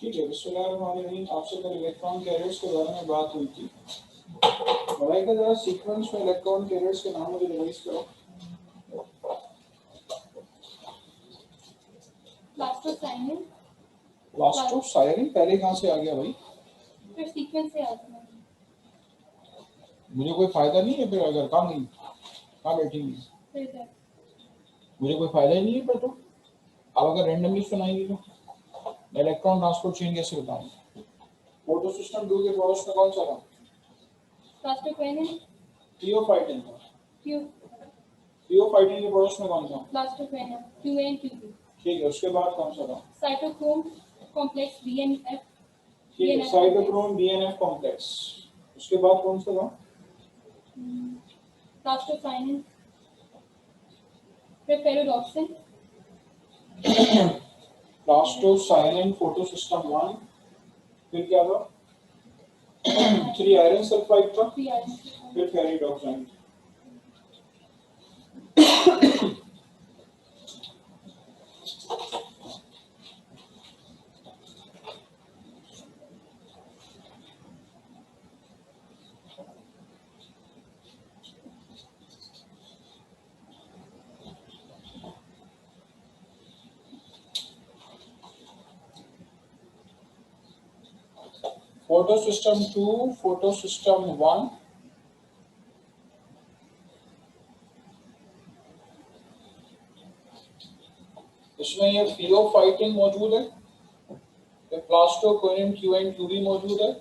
ठीक है, बिस्मिल्लाहिर्रहमानिर्रहीम। आपसे कल इलेक्ट्रॉन कैरियर्स के बारे में बात हुई थी। बताइएगा जरा सीक्वेंस में इलेक्ट्रॉन कैरियर्स के नाम मुझे रिवाइज करो। प्लास्टोसाइरिन पहले कहाँ से आ गया भाई? फिर सीक्वेंस से आता है। मुझे कोई फायदा नहीं है फिर, अगर कहाँ गई, कहाँ बैठेंगी? मुझे कोई फायदा ही नहीं है फिर तो। आप अगर रैंडमली सुनाएंगे तो इलेक्ट्रॉन ट्रांसपोर्ट चेन कैसे बताऊंगा? फोटो सिस्टम 2 के प्रोडक्ट्स में कौन सा था? प्लास्टोक्वेनिन। थियोफाइटिन था। क्यू थियोफाइटिन के प्रोडक्ट्स में कौन सा? प्लास्टोक्वेनिन क्यूए एंड क्यूबी। ठीक है, उसके बाद कौन सा था? Cytochrome complex BNF. ठीक है, साइटोक्रोम बीएनएफ कॉम्प्लेक्स। उसके बाद कौन सा था? प्लास्टोसाइनिन। फिर पेरिडॉक्सिन। Plastocyanin photo system 1। फिर क्या था? 3 आयरन सल्फाइड था। फिर ferredoxin. Photosystem 2, photosystem 1। इसमें ये थियोफाइटिन मौजूद है, फिर प्लास्टोक्वेनिन क्यूएन क्यूबी मौजूद है,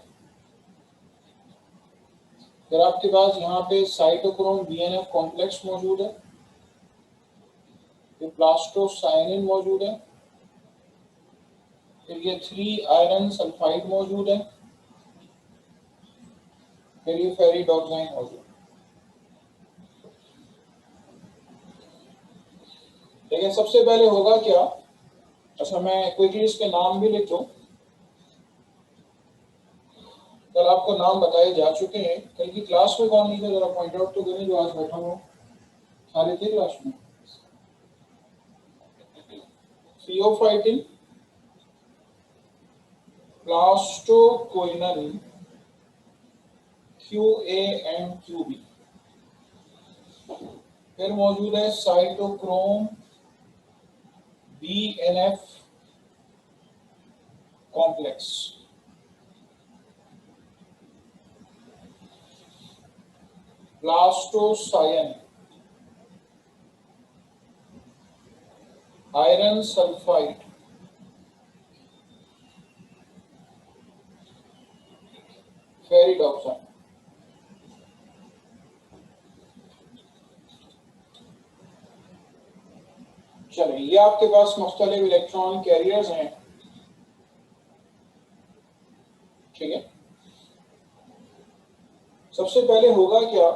फिर आपके पास यहाँ पे साइटोक्रोम बीएनएफ कॉम्प्लेक्स मौजूद है, फिर प्लास्टोसाइनिन मौजूद है, फिर ये 3 आयरन सल्फाइड मौजूद है, फिर ये फेरिडोक्साइन मौजूद है। लेकिन सबसे पहले होगा क्या? अच्छा, मैं क्विकली इसके नाम भी लिख दूं। कल आपको नाम बताए जा चुके हैं। कल की क्लास में कौन नहीं था, जरा पॉइंट आउट तो करें जो आज बैठा हो। सारे थे क्लास में। Pheophytin, plastoquinone Q A and QB. फिर मौजूद है cytochrome BNF complex. Plastocyanin, iron sulphide, ferredoxin. चलिए, ये आपके पास मुख्तलिफ इलेक्ट्रॉन कैरियर्स हैं। ठीक है, सबसे पहले होगा क्या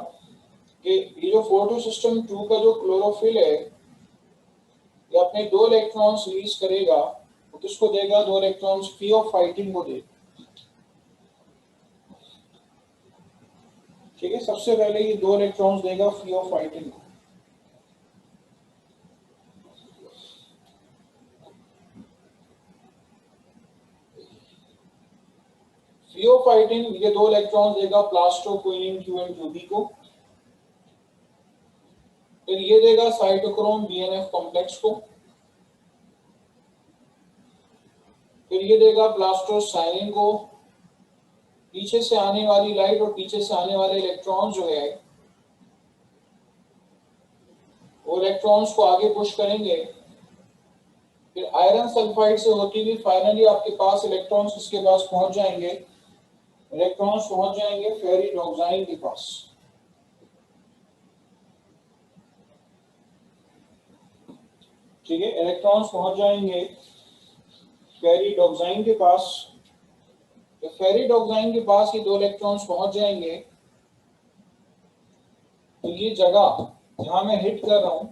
कि ये जो फोटो सिस्टम 2 का जो क्लोरोफिल है, ये अपने 2 इलेक्ट्रॉन्स रिलीज करेगा। वो किसको देगा? 2 इलेक्ट्रॉन्स थियोफाइटिन को देगा। ठीक है, सबसे पहले ये 2 इलेक्ट्रॉन्स देगा थियोफाइटिन को। थियोफाइटिन ये 2 इलेक्ट्रॉन्स देगा प्लास्टोक्वेनिन क्यूएन क्यूबी को। फिर ये देगा साइटोक्रोम बीएनएफ कॉम्प्लेक्स को। फिर ये देगा प्लास्टोसाइनिन को। पीछे से आने वाली लाइट और पीछे से आने वाले इलेक्ट्रॉन्स जो है वो इलेक्ट्रॉन्स को आगे पुश करेंगे। फिर आयरन सल्फाइड से होती हुई फाइनली आपके पास इलेक्ट्रॉन्स इसके पास पहुंच जाएंगे। इलेक्ट्रॉन्स पहुंच जाएंगे फेरिडोक्साइन के पास। ठीक है, इलेक्ट्रॉन्स पहुंच जाएंगे फेरिडोक्साइन के पास। तो फेरिडोक्साइन के पास ये 2 इलेक्ट्रॉन्स पहुंच जाएंगे। तो ये जगह जहां मैं हिट कर रहा हूं,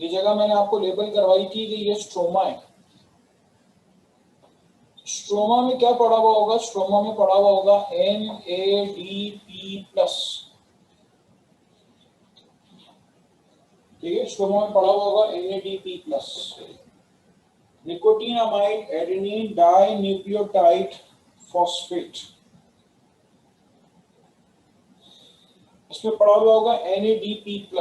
ये जगह मैंने आपको लेबल करवाई थी कि ये स्ट्रोमा है। स्ट्रोमा में क्या पड़ा हुआ होगा? स्ट्रोमा में पड़ा हुआ होगा NADP+। ठीक है, स्ट्रोमा में पड़ा हुआ होगा NADP+। Nicotinamide adenine di nucleotide phosphate, इसमें पड़ा हुआ होगा NADP+।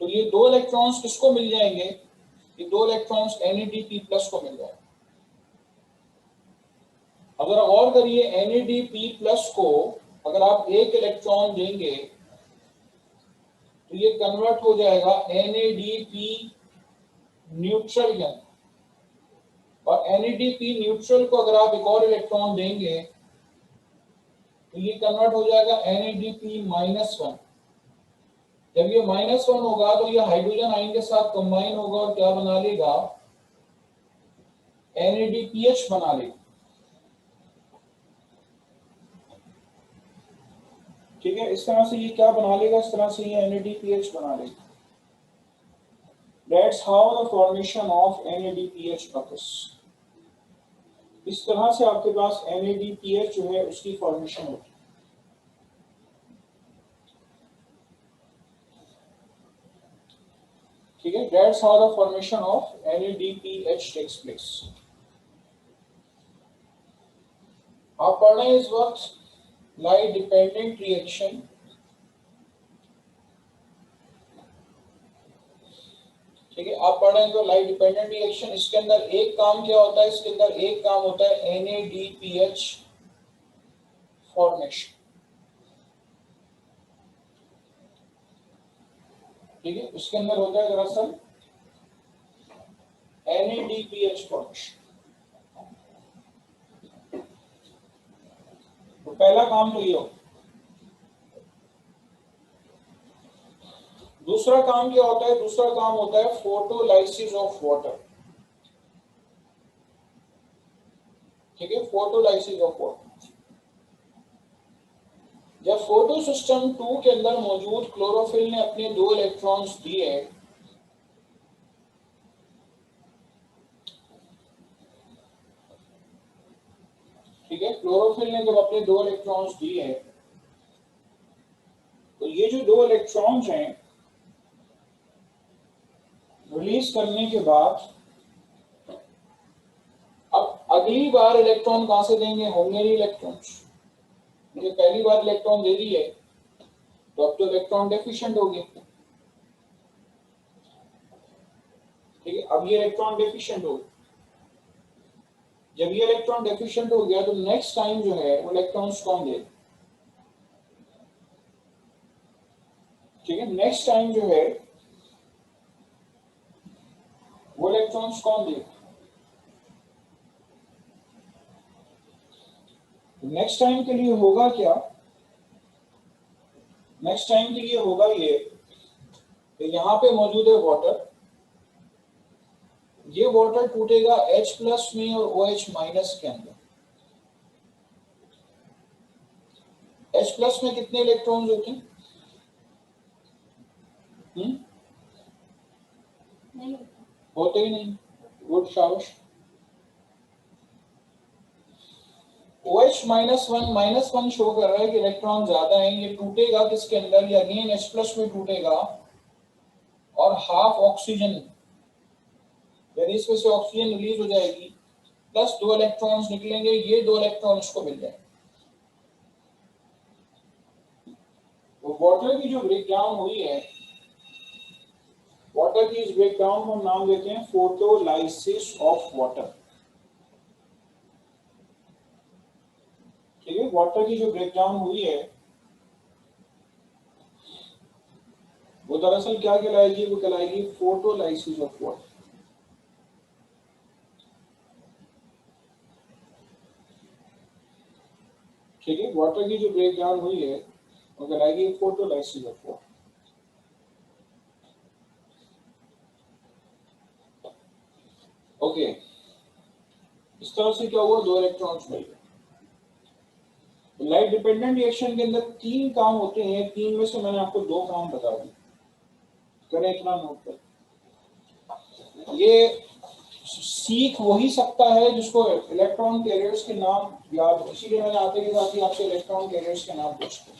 तो ये 2 इलेक्ट्रॉन्स किसको मिल जाएंगे? ये 2 इलेक्ट्रॉन्स NADP+ को मिल जाएंगे। अगर और करिए NADP+ को अगर आप 1 इलेक्ट्रॉन देंगे तो ये कन्वर्ट हो जाएगा NADP न्यूट्रल के अंदर, और NADP न्यूट्रल को अगर आप एक और इलेक्ट्रॉन देंगे तो ये कन्वर्ट हो जाएगा NADP-1। जब ये -1 होगा तो ये हाइड्रोजन आयन के साथ कंबाइन होगा और क्या बना लेगा? NADPH बना लेगा। ठीक है, इस तरह से ये क्या बना लेगा? इस तरह से ये NADPH बना लेगा। That's how the formation of NADPH occurs। इस तरह से आपके पास NADPH जो है उसकी फॉर्मेशन होती है। ठीक है, that's how the formation of NADPH takes place। आप पढ़ रहे हैं इस वक्त लाइट डिपेंडेंट रिएक्शन। ठीक है, आप पढ़ रहे हैं तो लाइट डिपेंडेंट रिएक्शन, इसके अंदर एक काम क्या होता है? इसके अंदर एक काम होता है NADPH फॉर्मेशन। ठीक है, उसके अंदर होता है दरअसल NADPH फॉर्मेशन। तो पहला काम तो ये हो। दूसरा काम क्या होता है? दूसरा काम होता है फोटोलाइसिस ऑफ वाटर। ठीक है, फोटोलाइसिस ऑफ वाटर। जब फोटो सिस्टम 2 के अंदर मौजूद क्लोरोफिल ने अपने 2 इलेक्ट्रॉन्स दिए, ठीक है, क्लोरोफिल ने जब अपने 2 इलेक्ट्रॉन्स दिए तो ये जो 2 इलेक्ट्रॉन्स हैं रिलीज करने के बाद अब अगली बार इलेक्ट्रॉन कहां से देंगे? होंगे नहीं इलेक्ट्रॉन्स। मुझे पहली बार इलेक्ट्रॉन दे दिए तो अब तो इलेक्ट्रॉन डेफिशिएंट हो गए। ठीक है, अब ये इलेक्ट्रॉन डेफिशिएंट हो गया। जब ये इलेक्ट्रॉन डेफिशिएंट हो गया तो नेक्स्ट टाइम जो है वो इलेक्ट्रॉन्स कौन देगा? ठीक है, नेक्स्ट टाइम जो है वो इलेक्ट्रॉन्स कौन देगा? नेक्स्ट टाइम के लिए होगा क्या? नेक्स्ट टाइम के लिए होगा ये कि यहां पे मौजूद है वाटर, ये वाटर टूटेगा H+ में और OH- के अंदर। H+ में कितने इलेक्ट्रॉन्स होते हैं? नहीं होते ही नहीं। गुड, शाबाश। OH-1 शो कर रहा है कि इलेक्ट्रॉन ज्यादा है। ये टूटेगा किसके अंदर? ये अगेन H+ में टूटेगा और हाफ ऑक्सीजन, यानी इसमें से ऑक्सीजन रिलीज हो जाएगी, प्लस 2 इलेक्ट्रॉन्स निकलेंगे, ये 2 इलेक्ट्रॉन्स को मिल जाएंगे। तो वाटर की जो ब्रेकडाउन हुई है, वाटर की इस ब्रेकडाउन को हम नाम देते हैं फोटोलाइसिस ऑफ वाटर। ठीक है, वाटर की जो ब्रेकडाउन हुई है वो दरअसल क्या कहलाएगी? वो कहलाएगी फोटोलाइसिस ऑफ वाटर। ठीक है, वाटर की जो ब्रेकडाउन हुई है वो कहलाएगी फोटोलाइसिस ऑफ वाटर। ओके, इस तरह से क्या हुआ? 2 इलेक्ट्रॉन्स मिल गए। लाइट डिपेंडेंट रिएक्शन के अंदर 3 काम होते हैं, 3 में से मैंने आपको 2 काम बता दिए। करें इतना नोट कर। ये सीख वही सकता है जिसको इलेक्ट्रॉन कैरियर्स के नाम याद हो, इसीलिए मैंने आते के साथ ही आपसे इलेक्ट्रॉन कैरियर्स के नाम पूछे।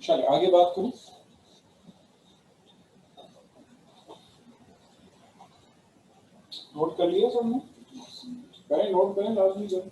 चलिए आगे बात करूं। नोट कर लिया सबने? करें, नोट करें, लाजमी करें।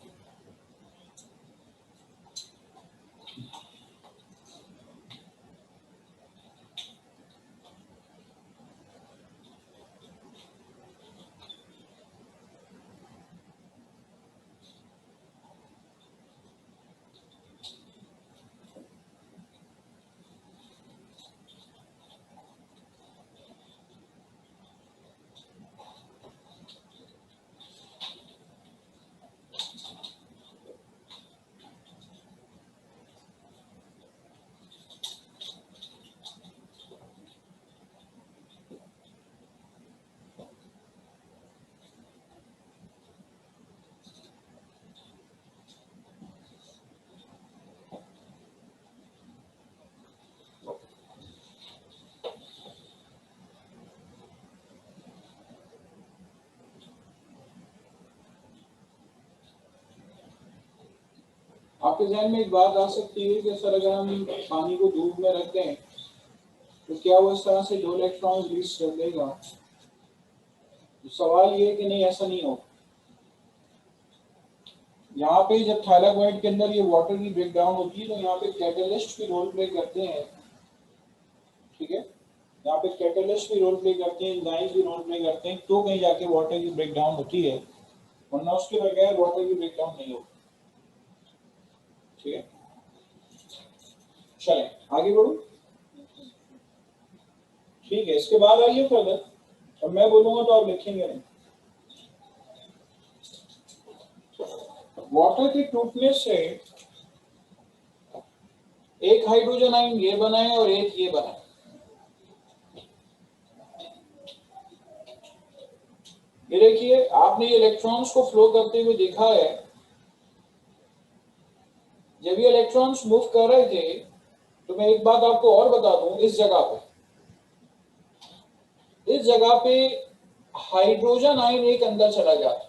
आपके ध्यान में एक बात आ सकती है कि सर अगर हम पानी को धूप में रख दें तो क्या वो इस तरह से 2 इलेक्ट्रॉन रिलीज कर देगा? तो सवाल ये है कि नहीं, ऐसा नहीं होगा। यहाँ पे जब थाइलाकोइड के अंदर ये वाटर की ब्रेकडाउन होती है तो यहाँ पे कैटलिस्ट भी रोल प्ले करते हैं, ठीक है। यहाँ पे कैटलिस्ट भी रोल प्ले करते हैं, एंजाइम्स भी रोल प्ले करते हैं, तो कहीं जाके वाटर की ब्रेकडाउन होती है, वरना उसके बगैर वाटर की ब्रेकडाउन नहीं होती, ठीक है। चलें आगे बढ़ो, ठीक है। इसके बाद आइए फर्दर, अब मैं बोलूंगा तो आप लिखेंगे नहीं। वाटर के टूटने से एक हाइड्रोजन आयन ये बना है और एक ये बना है। ये देखिए, आपने ये इलेक्ट्रॉन्स को फ्लो करते हुए देखा है। जब ये इलेक्ट्रॉन्स मूव कर रहे थे तो मैं एक बात आपको और बता दूं, इस जगह पे हाइड्रोजन आयन एक अंदर चला जाता।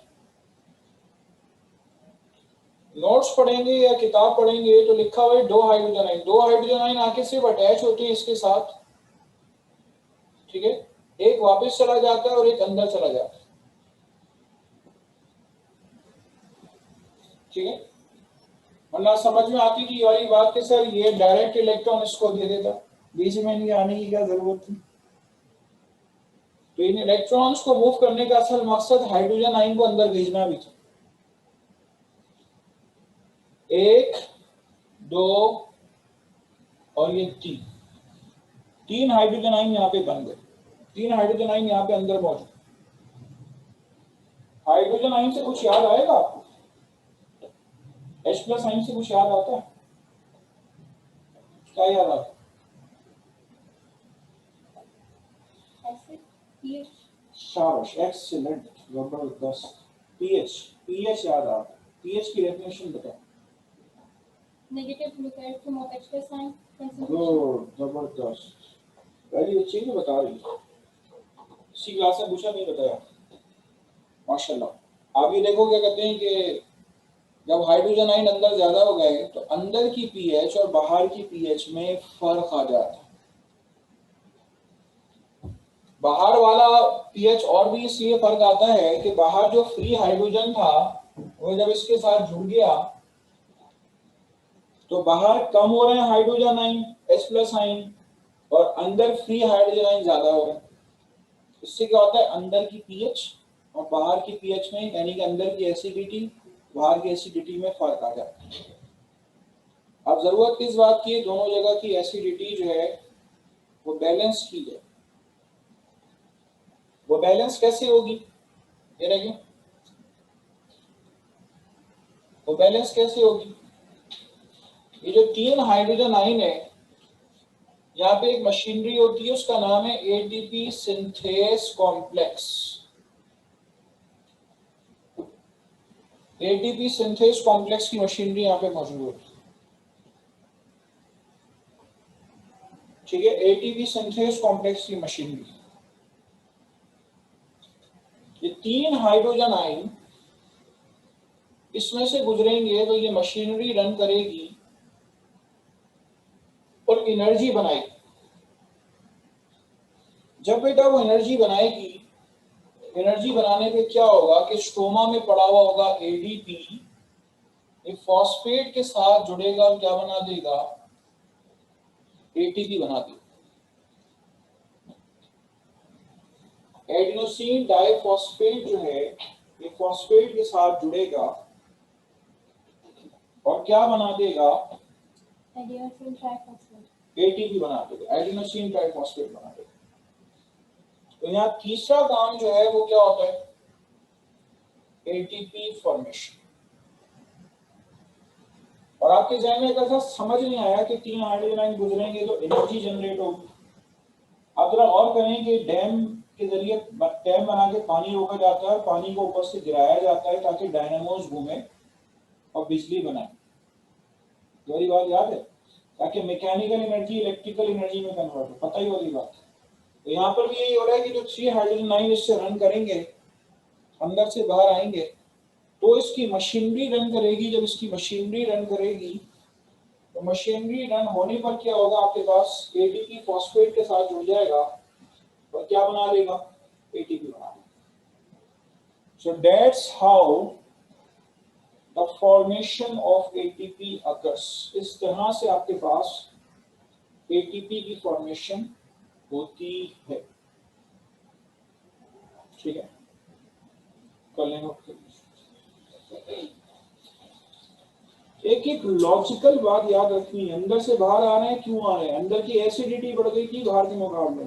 नोट्स पढ़ेंगे या किताब पढ़ेंगे तो लिखा हुआ है 2 हाइड्रोजन आयन आके सिर्फ अटैच होते हैं इसके साथ, ठीक है। एक वापस चला जाता है और एक अंदर चला जाता है, ठीक है। वरना समझ में आती थी वाली बात कि सर ये डायरेक्ट इलेक्ट्रॉन इसको दे देता, बीच में नहीं आने की क्या जरूरत थी। तो इन इलेक्ट्रॉन्स को मूव करने का असल मकसद हाइड्रोजन आयन को अंदर भेजना भी था। 1, 2 और ये 3 हाइड्रोजन आयन यहाँ पे बन गए। 3 हाइड्रोजन आयन यहाँ पे अंदर मौजूद। हाइड्रोजन आयन से कुछ याद आएगा आपको? H+ आयन से कुछ याद आता है? क्या याद आता है? शाबाश, एक्सीलेंट, जबरदस्त। पीएच याद आता है? पीएच की डेफिनेशन बताओ। Negative fluoride from H+ ion good, जबरदस्त, वेरी अच्छी है, बता रही है। इसी क्लास में पूछा, नहीं बताया, माशाल्लाह। आप ये देखो क्या कहते हैं कि जब हाइड्रोजन आयन अंदर ज्यादा हो गए तो अंदर की पीएच और बाहर की पीएच में फर्क आ जाता है। बाहर वाला पीएच और भी इसलिए फर्क आता है कि बाहर जो फ्री हाइड्रोजन था वो जब इसके साथ जुड़ गया तो बाहर कम हो रहे हैं हाइड्रोजन आयन H+ आयन, और अंदर फ्री हाइड्रोजन आयन ज्यादा हो रहे हैं। इससे क्या होता है, अंदर की पीएच और बाहर की पीएच में, यानी कि अंदर की एसिडिटी बाहर की एसिडिटी में फर्क आ जाता है। अब जरूरत किस बात की है, दोनों जगह की एसिडिटी जो है वो बैलेंस की जाए। वो बैलेंस कैसे होगी, ये देखिए, वो बैलेंस कैसे होगी। ये जो 3 हाइड्रोजन आयन है, यहाँ पे एक मशीनरी होती है, उसका नाम है ATP synthase complex. ATP synthase complex की मशीनरी यहाँ पे मौजूद होती है, ठीक है। एटीपी सिंथेस कॉम्प्लेक्स की मशीनरी, ये 3 हाइड्रोजन आयन इसमें से गुजरेंगे तो ये मशीनरी रन करेगी और एनर्जी बनाएगी। जब बेटा वो एनर्जी बनाएगी, एनर्जी बनाने पे क्या होगा कि स्टोमा में पड़ा हुआ होगा एडीपी, एक फॉस्फेट के साथ जुड़ेगा और क्या बना देगा, एटीपी बना देगा। एडिनोसिन डाइफॉस्फेट जो है ये फॉस्फेट के साथ जुड़ेगा और क्या बना देगा, एडिनोसिन ट्राइफॉस्फेट, एटीपी बना देगा, एडिनोसिन ट्राइफॉस्फेट बना देगा। तो यहाँ तीसरा काम जो है वो क्या होता है, एटीपी फॉर्मेशन। और आपके जहन में ऐसा समझ नहीं आया कि 3 हाइड्रोजन आयन गुजरेंगे तो एनर्जी जनरेट होगी। आप जरा और करें कि डैम के जरिए डैम बना के पानी रोका जाता है और पानी को ऊपर से गिराया जाता है ताकि डायनामोस घूमे और बिजली बनाए। वही बात याद है, ताकि मैकेनिकल एनर्जी इलेक्ट्रिकल एनर्जी में कन्वर्ट हो, पता ही होगी बात। तो यहाँ पर भी यही हो रहा है कि जो 3 हाइड्रोजन आयन इससे रन करेंगे, अंदर से बाहर आएंगे, तो इसकी मशीनरी रन करेगी। जब इसकी मशीनरी रन करेगी तो मशीनरी रन होने पर क्या होगा, आपके पास एटीपी फॉस्फेट के साथ जुड़ जाएगा और क्या बना देगा, एटीपी बना देगा। So that's how the formation of ATP occurs. इस तरह से आपके पास एटीपी की फॉर्मेशन होती है। ठीक है, कर लेंगे। एक एक लॉजिकल बात याद रखनी है, अंदर से बाहर आ रहे हैं, क्यों आ रहे हैं, अंदर की एसिडिटी बढ़ गई थी बाहर के मुकाबले,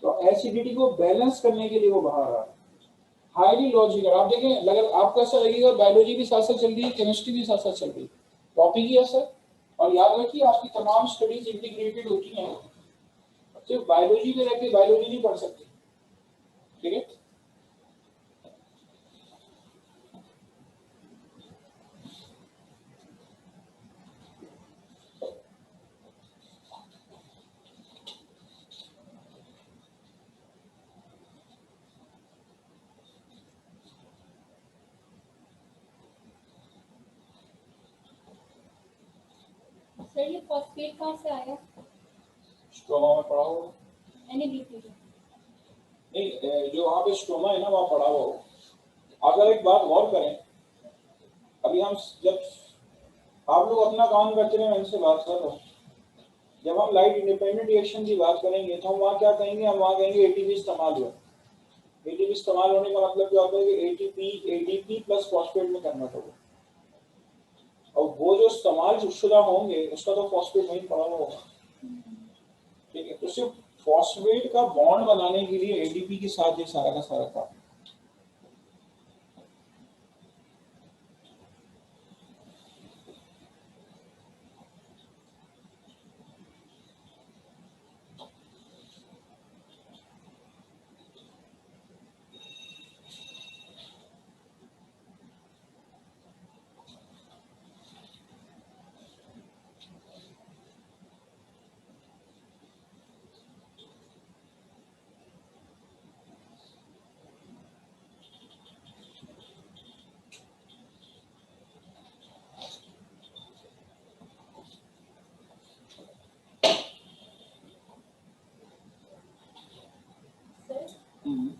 तो एसिडिटी को बैलेंस करने के लिए वो बाहर आ रहा है। Highly logical. आप देखें, अगर आपको ऐसा लगेगा बायोलॉजी भी साथ साथ चल रही है, केमिस्ट्री भी साथ साथ चल रही है, टॉपिक ही ऐसा। और याद रखिए आपकी तमाम स्टडीज इंटीग्रेटेड होती हैं, सिर्फ बायोलॉजी में रहकर बायोलॉजी नहीं पढ़ सकते। ठीक है, सर ये फॉस्फेट कहाँ से आया? स्ट्रोमा में पड़ा हुआ एनएडीपी नहीं, जो वहाँ पे स्ट्रोमा है ना वहाँ पड़ा हुआ हो। अगर एक बात गौर करें, अभी हम जब आप लोग अपना काम करते रहे, मैं इनसे बात कर रहा हूँ, जब हम लाइट इंडिपेंडेंट रिएक्शन की बात करेंगे तो हम वहाँ क्या कहेंगे, हम वहाँ कहेंगे एटीपी इस्तेमाल हुआ। एटीपी इस्तेमाल होने का मतलब क्या होता है कि एटीपी एडीपी प्लस फॉस्फेट में कन्वर्ट होगा, और वो जो इस्तेमाल शुदा होंगे उसका तो फॉस्फेट वहीं पड़ा हुआ होगा। ठीक है, तो सिर्फ फॉस्फेट का बॉन्ड बनाने के लिए एडीपी के साथ ये सारा का सारा काम।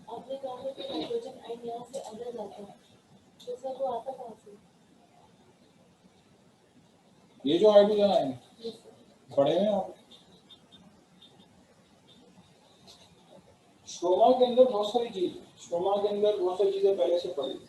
आपने कहा था कि हाइड्रोजन आयन यहाँ से अंदर जाता है, तो सर वो आता कहाँ से? ये जो हाइड्रोजन आयन पड़े हैं आप स्ट्रोमा के अंदर, बहुत सारी चीज स्ट्रोमा के अंदर बहुत सारी चीजें पहले से पड़ी।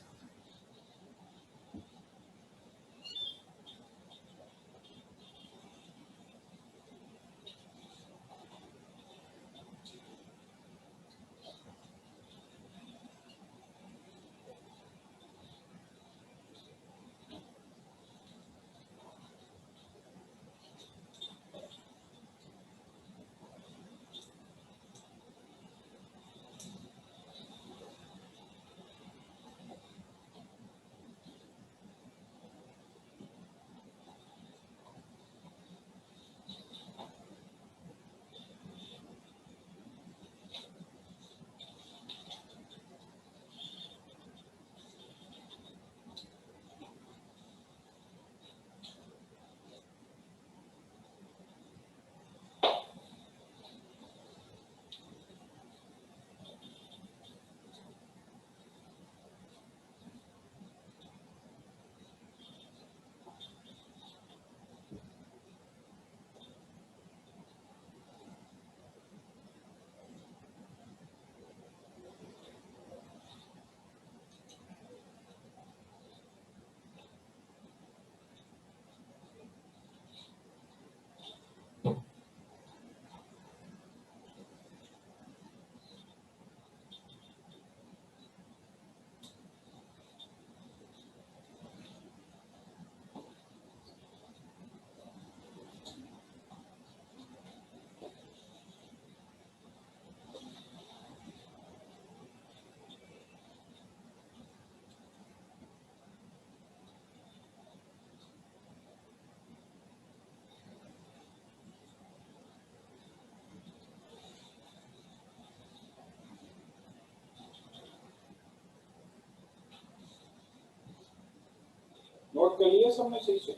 कर लिया सबने सही से?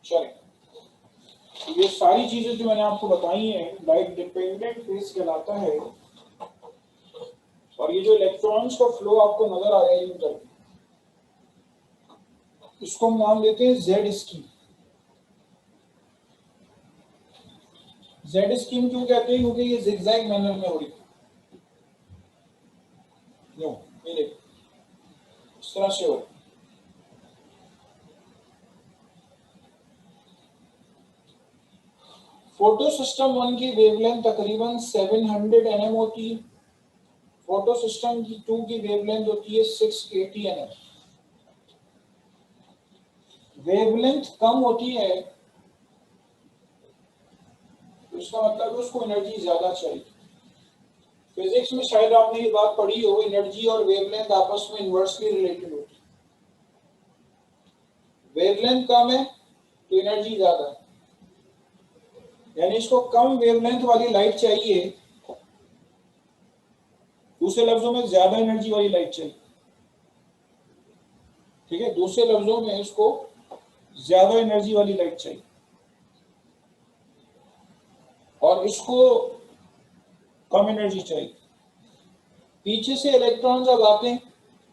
चलिए, तो ये सारी चीजें जो मैंने आपको बताई हैं लाइट डिपेंडेंट फेज कहलाता है। और ये जो इलेक्ट्रॉन्स का फ्लो आपको नजर आ रहा है इधर, इसको हम नाम देते हैं जेड स्कीम। जेड स्कीम क्यों कहते हैं? क्योंकि ये जिगजैग मैनर में हो रही है। ये देखो इस तरह से हो रही है। फोटो सिस्टम 1 की वेवलेंथ तकरीबन 700 nm होती है। फोटो सिस्टम की 2 की वेवलेंथ होती है 680 nm। वेवलेंथ कम होती है तो इसका मतलब उसको एनर्जी ज्यादा चाहिए। फिजिक्स में शायद आपने ये बात पढ़ी हो, एनर्जी और वेवलेंथ आपस में इनवर्सली रिलेटेड होती है। वेवलेंथ कम है तो एनर्जी ज्यादा है, यानी इसको कम वेवलेंथ वाली लाइट चाहिए, दूसरे लफ्जों में ज्यादा एनर्जी वाली लाइट चाहिए। ठीक है, दूसरे लफ्जों में इसको ज्यादा एनर्जी वाली लाइट चाहिए और इसको कम एनर्जी चाहिए। पीछे से इलेक्ट्रॉन जब आते हैं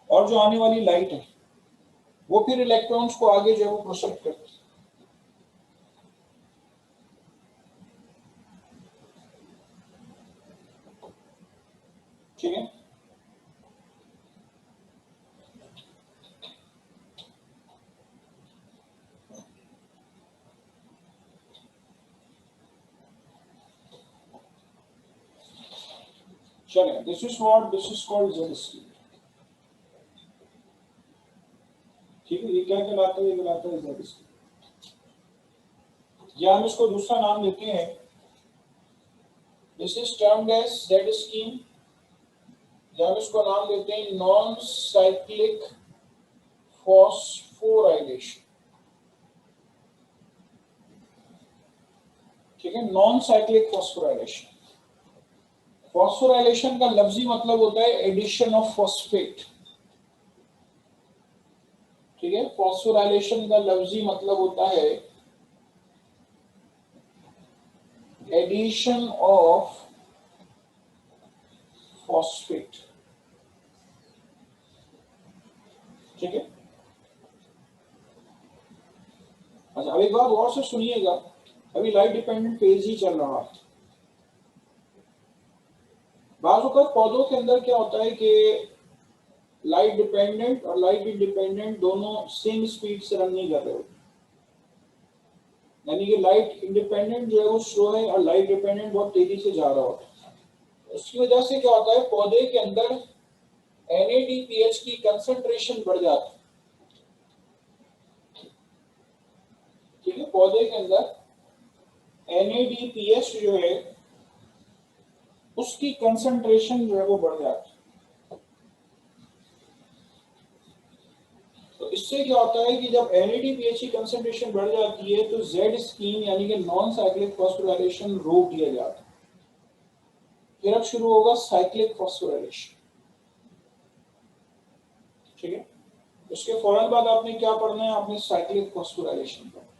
और जो आने वाली लाइट है वो फिर इलेक्ट्रॉन्स को आगे जो है वो प्रोसेस करते हैं। ठीक है, चलिए, this is called Z scheme. ठीक है, ये क्या कहलाता है? ये कहलाता है जेड स्कीम। या हम इसको दूसरा नाम देते हैं, this is termed as Z scheme, या हम इसको नाम देते हैं नॉन साइक्लिक फॉस्फोराइलेशन। ठीक है, नॉन साइक्लिक फॉस्फोराइलेशन। फॉस्फोराइलेशन का लफ्जी मतलब होता है एडिशन ऑफ फॉस्फेट। ठीक है, फॉस्फोराइलेशन का लफ्जी मतलब होता है एडिशन ऑफ फॉस्फेट। ठीक है, अच्छा अब एक बात और से सुनिएगा, अभी लाइट डिपेंडेंट फेज ही चल रहा है। बाज़ वक़्त पौधों के अंदर क्या होता है कि लाइट डिपेंडेंट और लाइट इंडिपेंडेंट दोनों सेम स्पीड से रन नहीं कर रहे होते, यानी कि लाइट इंडिपेंडेंट जो है वो स्लो है और लाइट डिपेंडेंट बहुत तेजी से जा रहा होता है। उसकी वजह से क्या होता है, पौधे के अंदर NADPH की कंसंट्रेशन बढ़ जाती है। ठीक है, पौधे के अंदर NADPH जो है उसकी कंसंट्रेशन जो है वो बढ़ जाती है। तो इससे क्या होता है कि जब NADPH की कंसंट्रेशन बढ़ जाती है तो जेड स्कीम यानी कि नॉन साइक्लिक फॉस्फोराइलेशन रोक दिया जाता है। फिर अब शुरू होगा साइक्लिक फॉस्फोराइलेशन। ठीक है, उसके फौरन बाद आपने क्या पढ़ना है? आपने साइक्लिक फॉस्फोराइलेशन पढ़ना।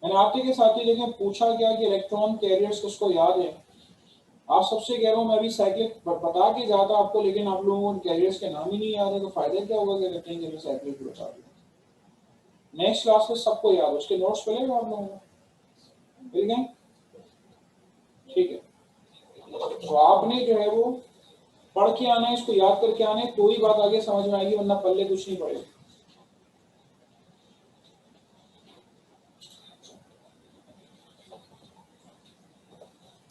मैंने आते के साथ ही देखें पूछा क्या कि इलेक्ट्रॉन कैरियर्स किसको याद है? आप सबसे कह रहा हूं मैं अभी साइक्लिक बता के जाता आपको, लेकिन आप लोगों को कैरियर्स के नाम ही नहीं याद है, तो फायदा क्या होगा कि कहते हैं कि साइक्लिक बता दिया। नेक्स्ट क्लास में सबको याद, उसके नोट्स मिलेंगे आप लोगों को, मिल गए? ठीक है, तो आपने जो है वो पढ़ के आना है, इसको याद करके आना है, तो ही बात आगे समझ में आएगी, वरना पल्ले कुछ नहीं पड़ेगा।